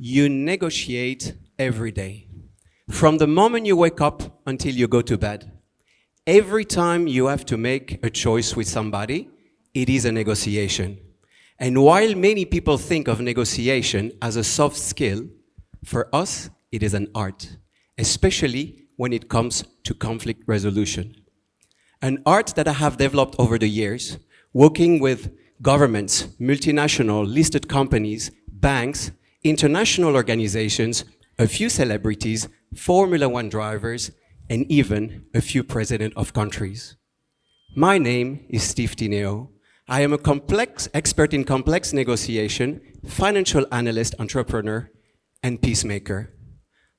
You negotiate every day. From the moment you wake up until you go to bed. Every time you have to make a choice with somebody, it is a negotiation. And while many people think of negotiation as a soft skill, for us, it is an art, especially when it comes to conflict resolution. An art that I have developed over the years, working with governments, multinational listed companies, banks, international organizations, a few celebrities, Formula One drivers, and even a few presidents of countries. My name is Steve TINEO. I am a expert in complex negotiation, financial analyst, entrepreneur, and peacemaker.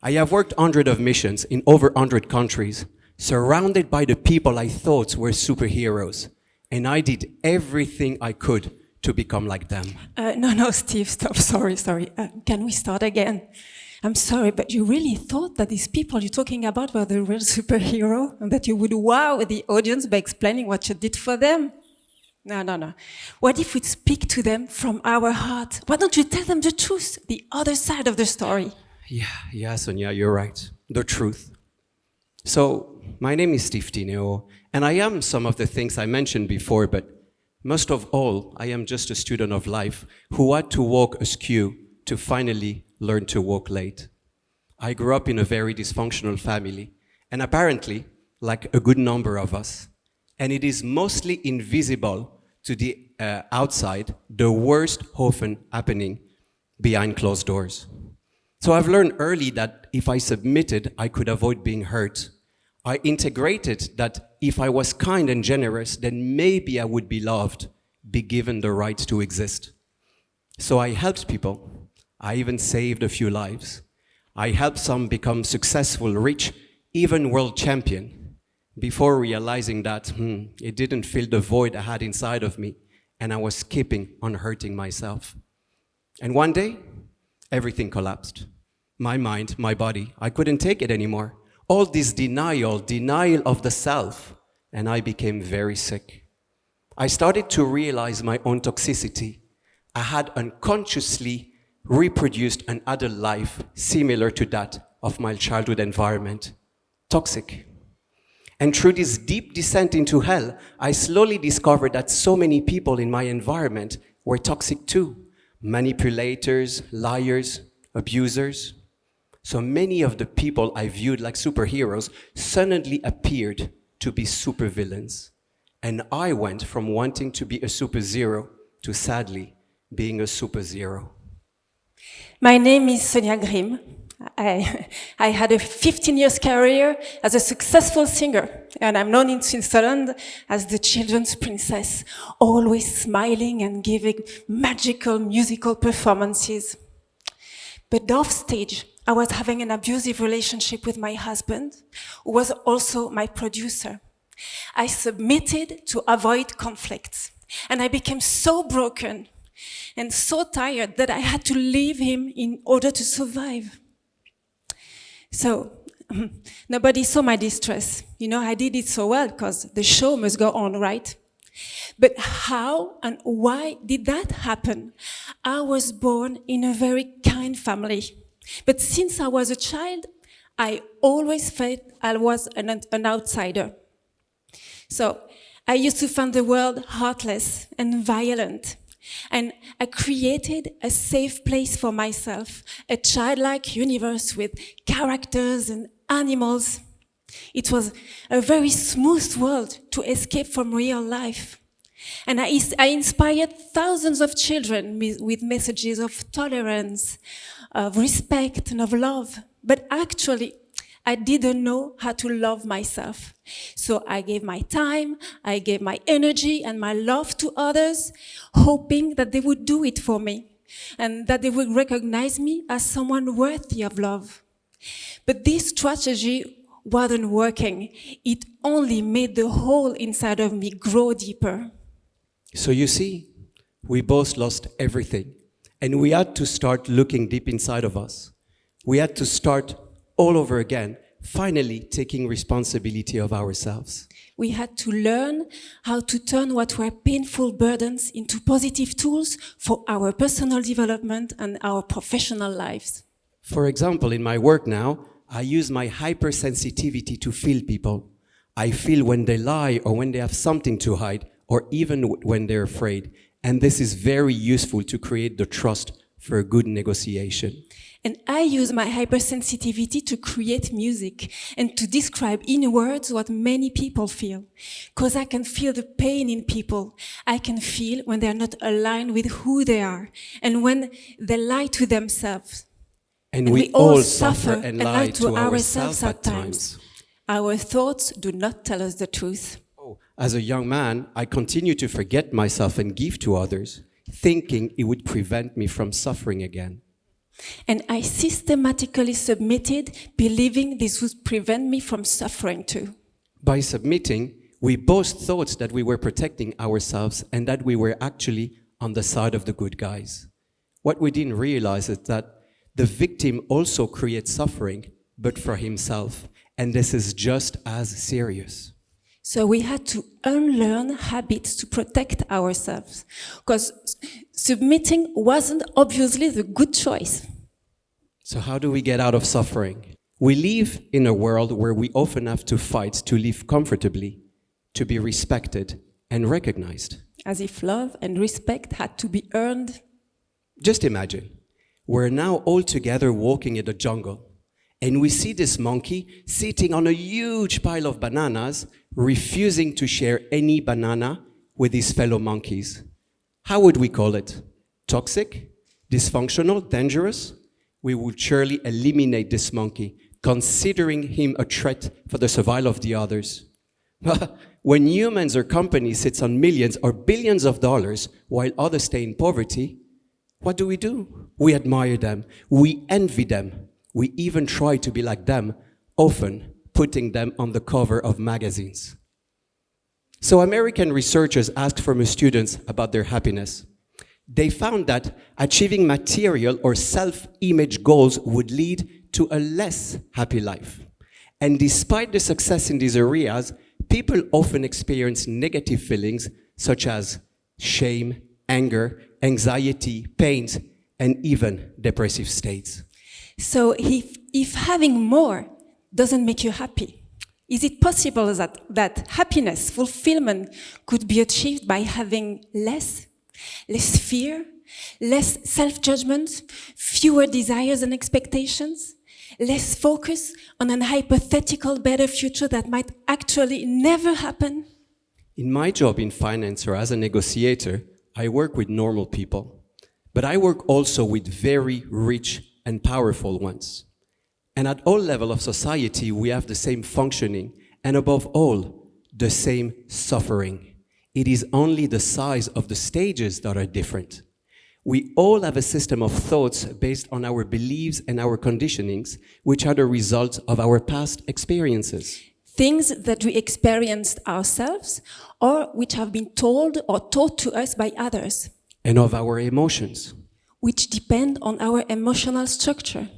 I have worked hundreds of missions in over 100 countries, surrounded by the people I thought were superheroes, and I did everything I could to become like them. No, Steve, stop. Sorry. Can we start again? I'm sorry, but you really thought that these people you're talking about were the real superhero and that you would wow the audience by explaining what you did for them? No. What if we speak to them from our heart? Why don't you tell them the truth, the other side of the story? Yeah, Sonia, you're right. The truth. So, my name is Steve TINEO, and I am some of the things I mentioned before, but most of all, I am just a student of life who had to walk askew to finally learn to walk late. I grew up in a very dysfunctional family, and apparently, like a good number of us, and it is mostly invisible to the outside, the worst often happening behind closed doors. So I've learned early that if I submitted, I could avoid being hurt. I integrated that if I was kind and generous, then maybe I would be loved, be given the right to exist. So I helped people. I even saved a few lives. I helped some become successful, rich, even world champion, before realizing that it didn't fill the void I had inside of me, and I was keeping on hurting myself. And one day, everything collapsed. My mind, my body, I couldn't take it anymore. All this denial of the self, and I became very sick. I started to realize my own toxicity. I had unconsciously reproduced an adult life similar to that of my childhood environment. Toxic. And through this deep descent into hell, I slowly discovered that so many people in my environment were toxic too. Manipulators, liars, abusers. So many of the people I viewed like superheroes suddenly appeared to be supervillains. And I went from wanting to be a super zero to sadly being a super zero. My name is Sonia GRIMM. I had a 15 years career as a successful singer, and I'm known in Switzerland as the children's princess, always smiling and giving magical musical performances. But off stage, I was having an abusive relationship with my husband, who was also my producer. I submitted to avoid conflicts, and I became so broken and so tired that I had to leave him in order to survive. So, nobody saw my distress. I did it so well because the show must go on, right? But how and why did that happen? I was born in a very kind family. But since I was a child, I always felt I was an outsider. So I used to find the world heartless and violent. And I created a safe place for myself, a childlike universe with characters and animals. It was a very smooth world to escape from real life. And I inspired thousands of children with messages of tolerance, of respect, and of love. But actually, I didn't know how to love myself. So I gave my time, I gave my energy and my love to others, hoping that they would do it for me and that they would recognize me as someone worthy of love. But this strategy wasn't working. It only made the hole inside of me grow deeper. So you see, we both lost everything, and we had to start looking deep inside of us. We had to start all over again finally taking responsibility of ourselves. We had to learn how to turn what were painful burdens into positive tools for our personal development and our professional lives. For example, in my work now, I use my hypersensitivity to feel people. I feel when they lie or when they have something to hide, or even when they're afraid. And this is very useful to create the trust for a good negotiation. And I use my hypersensitivity to create music and to describe in words what many people feel. Because I can feel the pain in people. I can feel when they're not aligned with who they are and when they lie to themselves. And we all suffer and lie to ourselves at times. Our thoughts do not tell us the truth. As a young man, I continue to forget myself and give to others, thinking it would prevent me from suffering again. And I systematically submitted, believing this would prevent me from suffering too. By submitting, we both thought that we were protecting ourselves and that we were actually on the side of the good guys. What we didn't realize is that the victim also creates suffering, but for himself, and this is just as serious. So we had to unlearn habits to protect ourselves, because submitting wasn't obviously the good choice. So how do we get out of suffering? We live in a world where we often have to fight to live comfortably, to be respected and recognized. As if love and respect had to be earned. Just imagine, we're now all together walking in the jungle, and we see this monkey sitting on a huge pile of bananas, refusing to share any banana with his fellow monkeys. How would we call it? Toxic? Dysfunctional? Dangerous? We would surely eliminate this monkey, considering him a threat for the survival of the others. When humans or companies sit on millions or billions of dollars while others stay in poverty, what do? We admire them. We envy them. We even try to be like them, often putting them on the cover of magazines. So American researchers asked former students about their happiness. They found that achieving material or self-image goals would lead to a less happy life. And despite the success in these areas, people often experience negative feelings such as shame, anger, anxiety, pains, and even depressive states. So if having more doesn't make you happy, is it possible that happiness, fulfillment could be achieved by having less fear, less self-judgment, fewer desires and expectations, less focus on an hypothetical better future that might actually never happen? In my job in finance or as a negotiator, I work with normal people, but I work also with very rich and powerful ones. And at all levels of society, we have the same functioning, and above all, the same suffering. It is only the size of the stages that are different. We all have a system of thoughts based on our beliefs and our conditionings, which are the result of our past experiences. Things that we experienced ourselves or which have been told or taught to us by others. And of our emotions, which depend on our emotional structure.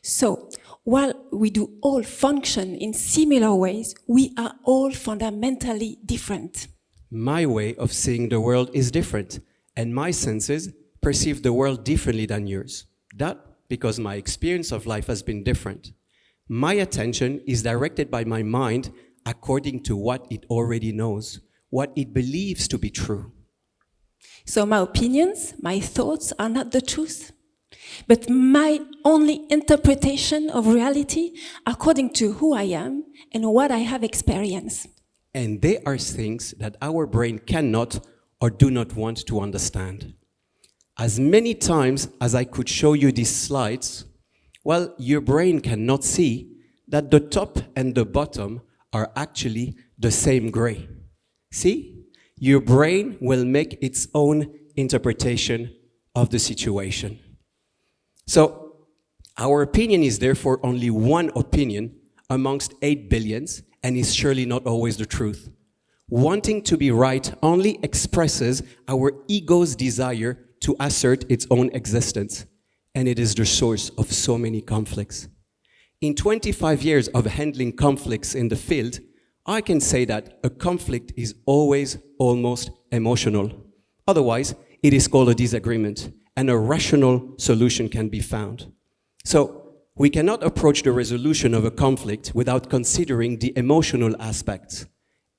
So, while we do all function in similar ways, we are all fundamentally different. My way of seeing the world is different, and my senses perceive the world differently than yours. That because my experience of life has been different. My attention is directed by my mind according to what it already knows, what it believes to be true. So my opinions, my thoughts are not the truth, but my only interpretation of reality according to who I am and what I have experienced. And they are things that our brain cannot or do not want to understand. As many times as I could show you these slides, well, your brain cannot see that the top and the bottom are actually the same gray. See? Your brain will make its own interpretation of the situation. So, our opinion is therefore only one opinion amongst 8 billions, and is surely not always the truth. Wanting to be right only expresses our ego's desire to assert its own existence, and it is the source of so many conflicts. In 25 years of handling conflicts in the field, I can say that a conflict is always almost emotional. Otherwise, it is called a disagreement, and a rational solution can be found. So, we cannot approach the resolution of a conflict without considering the emotional aspects.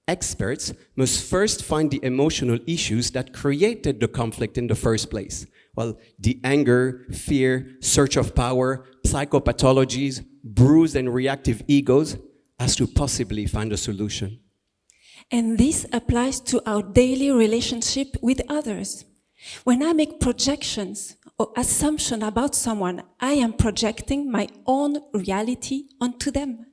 Experts must first find the emotional issues that created the conflict in the first place. Well, the anger, fear, search of power, psychopathologies, bruised and reactive egos, as to possibly find a solution. And this applies to our daily relationship with others. When I make projections or assumptions about someone, I am projecting my own reality onto them.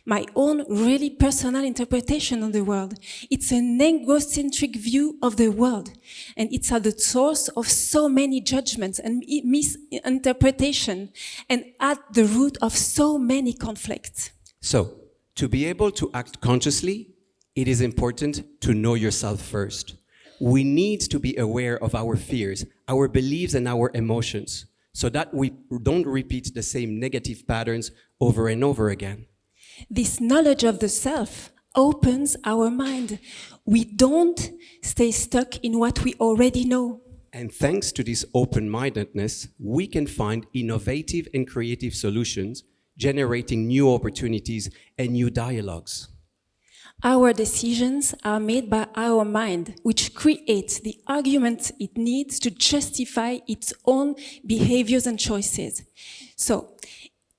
My own really personal interpretation of the world. It's an egocentric view of the world. And it's at the source of so many judgments and misinterpretation and at the root of so many conflicts. So, to be able to act consciously, it is important to know yourself first. We need to be aware of our fears, our beliefs, and our emotions, so that we don't repeat the same negative patterns over and over again. This knowledge of the self opens our mind. We don't stay stuck in what we already know. And thanks to this open-mindedness, we can find innovative and creative solutions, generating new opportunities and new dialogues. Our decisions are made by our mind, which creates the argument it needs to justify its own behaviors and choices. So,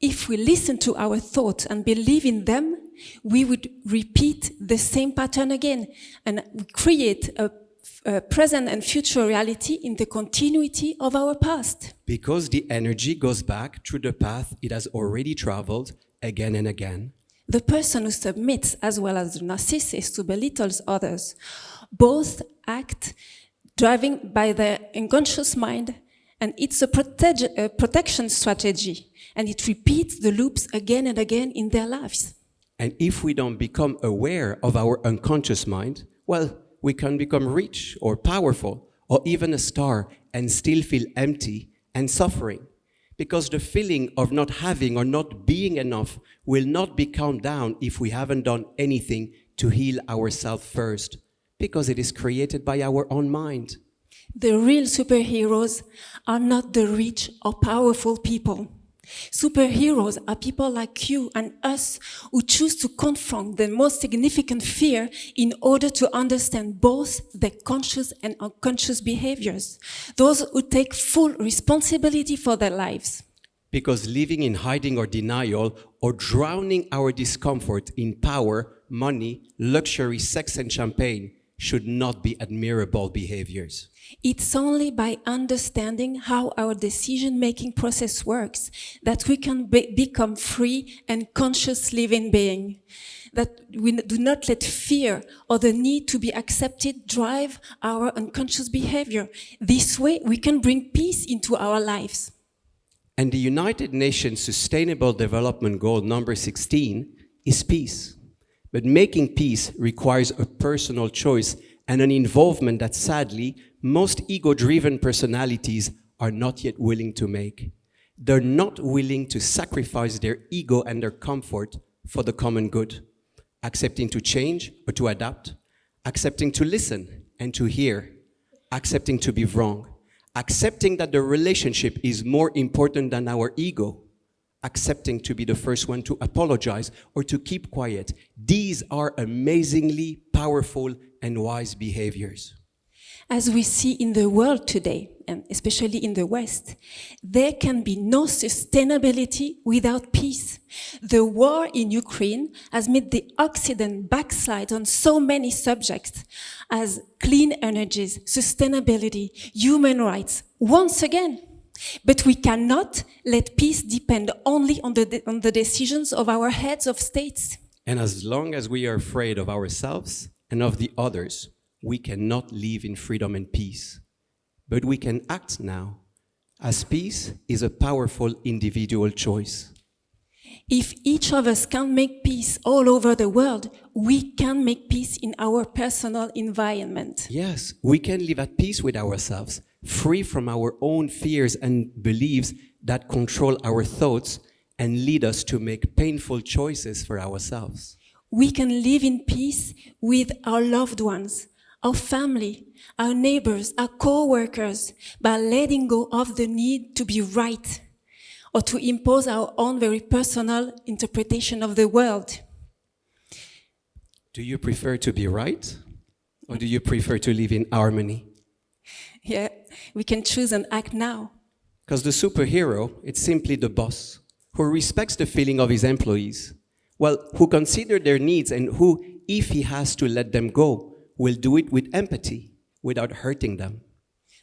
if we listen to our thoughts and believe in them, we would repeat the same pattern again and create a present and future reality in the continuity of our past. Because the energy goes back through the path it has already traveled again and again. The person who submits, as well as the narcissist who belittles others, both act driven by their unconscious mind, and it's a protection strategy, and it repeats the loops again and again in their lives. And if we don't become aware of our unconscious mind, well, we can become rich or powerful or even a star and still feel empty and suffering. Because the feeling of not having or not being enough will not be calmed down if we haven't done anything to heal ourselves first, because it is created by our own mind. The real superheroes are not the rich or powerful people. Superheroes are people like you and us who choose to confront the most significant fear in order to understand both their conscious and unconscious behaviors. Those who take full responsibility for their lives. Because living in hiding or denial or drowning our discomfort in power, money, luxury, sex and champagne should not be admirable behaviors. It's only by understanding how our decision-making process works that we can become free and conscious living beings. That we do not let fear or the need to be accepted drive our unconscious behavior. This way, we can bring peace into our lives. And the United Nations Sustainable Development Goal number 16 is peace. But making peace requires a personal choice and an involvement that sadly, most ego-driven personalities are not yet willing to make. They're not willing to sacrifice their ego and their comfort for the common good, accepting to change or to adapt, accepting to listen and to hear, accepting to be wrong, accepting that the relationship is more important than our ego, accepting to be the first one to apologize or to keep quiet. These are amazingly powerful and wise behaviors. As we see in the world today, and especially in the West, there can be no sustainability without peace. The war in Ukraine has made the Occident backslide on so many subjects as clean energies, sustainability, human rights, once again. But we cannot let peace depend only on the decisions of our heads of states. And as long as we are afraid of ourselves and of the others, we cannot live in freedom and peace. But we can act now, as peace is a powerful individual choice. If each of us can make peace all over the world, we can make peace in our personal environment. Yes, we can live at peace with ourselves, free from our own fears and beliefs that control our thoughts, and lead us to make painful choices for ourselves. We can live in peace with our loved ones, our family, our neighbors, our co-workers, by letting go of the need to be right or to impose our own very personal interpretation of the world. Do you prefer to be right, or do you prefer to live in harmony? Yeah, we can choose and act now. Because the superhero, it's simply the boss who respects the feeling of his employees, well, who consider their needs and who, if he has to let them go, will do it with empathy, without hurting them.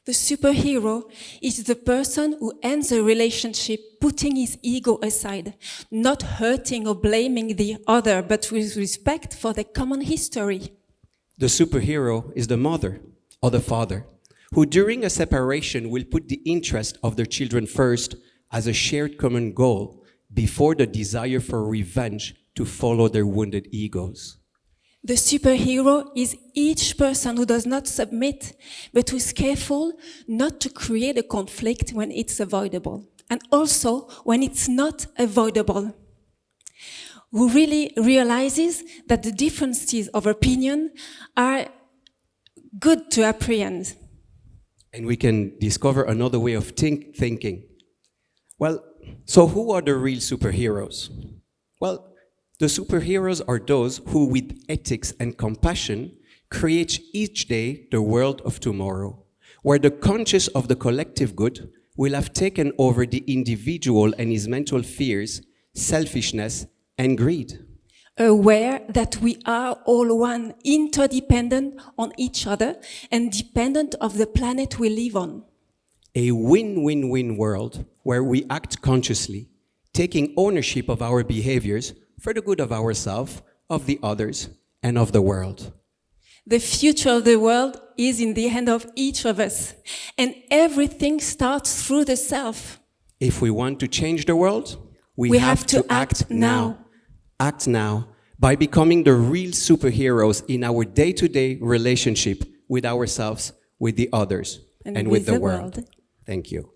The superhero is the person who ends a relationship putting his ego aside, not hurting or blaming the other, but with respect for the common history. The superhero is the mother or the father, who during a separation will put the interest of their children first as a shared common goal before the desire for revenge to follow their wounded egos. The superhero is each person who does not submit, but who is careful not to create a conflict when it's avoidable, and also when it's not avoidable. Who really realizes that the differences of opinion are good to apprehend. And we can discover another way of thinking. Well, so who are the real superheroes? Well, the superheroes are those who, with ethics and compassion, create each day the world of tomorrow, where the conscience of the collective good will have taken over the individual and his mental fears, selfishness, and greed. Aware that we are all one, interdependent on each other, and dependent of the planet we live on. A win-win-win world where we act consciously, taking ownership of our behaviors for the good of ourselves, of the others, and of the world. The future of the world is in the hand of each of us, and everything starts through the self. If we want to change the world, we have to act now. Act now by becoming the real superheroes in our day-to-day relationship with ourselves, with the others, and with the world. Thank you.